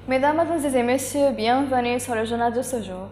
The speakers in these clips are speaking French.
Mesdames, Mademoiselles et Messieurs, bienvenue sur le journal de ce jour.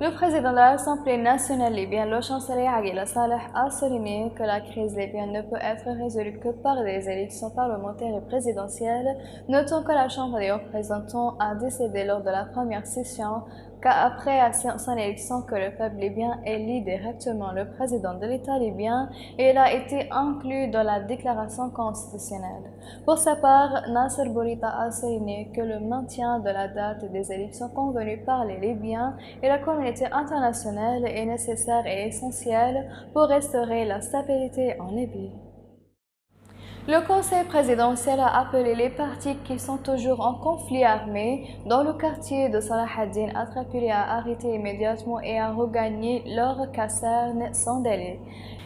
Le président de l'Assemblée nationale libyenne, le chancelier Aguila Saleh, a souligné que la crise libyenne ne peut être résolue que par des élections parlementaires et présidentielles, notant que la Chambre des représentants a décidé lors de la première session qu'après son élection que le peuple libyen élit directement le président de l'État libyen et il a été inclus dans la déclaration constitutionnelle. Pour sa part, Nasser Bourita a souligné que le maintien de la date des élections convenues par les Libyens et la communauté internationale est nécessaire et essentiel pour restaurer la stabilité en Libye. Le Conseil présidentiel a appelé les partis qui sont toujours en conflit armé dans le quartier de Salah ad-Din à Tripoli à arrêter immédiatement et à regagner leur caserne sans délai,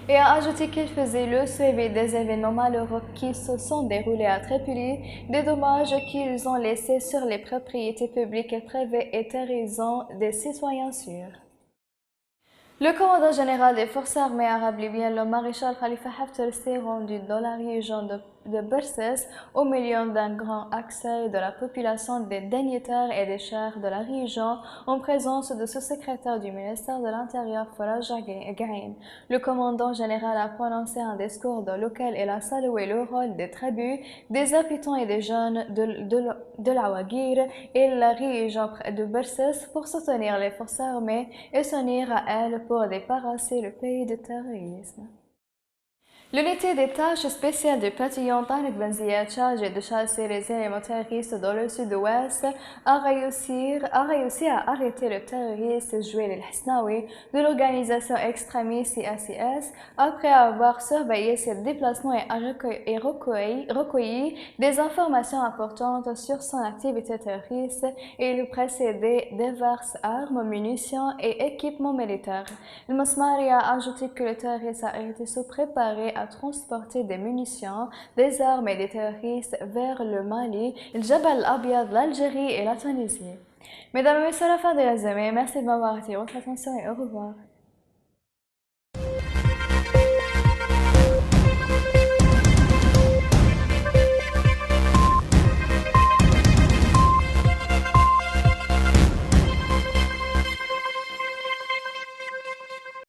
et a ajouté qu'il faisait le suivi des événements malheureux qui se sont déroulés à Tripoli, des dommages qu'ils ont laissés sur les propriétés publiques et privées et terrorisant des citoyens sûrs. Le commandant général des forces armées arabes libyennes, le maréchal Khalifa Haftar, s'est rendu dans la région de Bercès au milieu d'un grand accès de la population des dignitaires et des chefs de la région en présence de ce secrétaire du ministère de l'Intérieur Faraj Gaïn. Le commandant général a prononcé un discours dans lequel il a salué le rôle des tribus, des habitants et des jeunes de l'Awagir et la région de Bercès pour soutenir les forces armées et s'unir à elles pour débarrasser le pays du terrorisme. L'unité des tâches spéciales du bataillon Tarik Benzia, chargée de chasser les éléments terroristes dans le sud-ouest, a réussi à arrêter le terroriste Jouel El-Hasnaoui de l'organisation extrémiste CACS après avoir surveillé ses déplacements et recueilli des informations importantes sur son activité terroriste et lui précédait diverses armes, munitions et équipements militaires. Le Masmari a ajouté que le terroriste a été se préparer à transporter des munitions, des armes et des terroristes vers le Mali, le Jabal al-Abyad, l'Algérie et la Tunisie. Mesdames et messieurs, la fin de la journée, merci de m'avoir attiré votre attention et au revoir.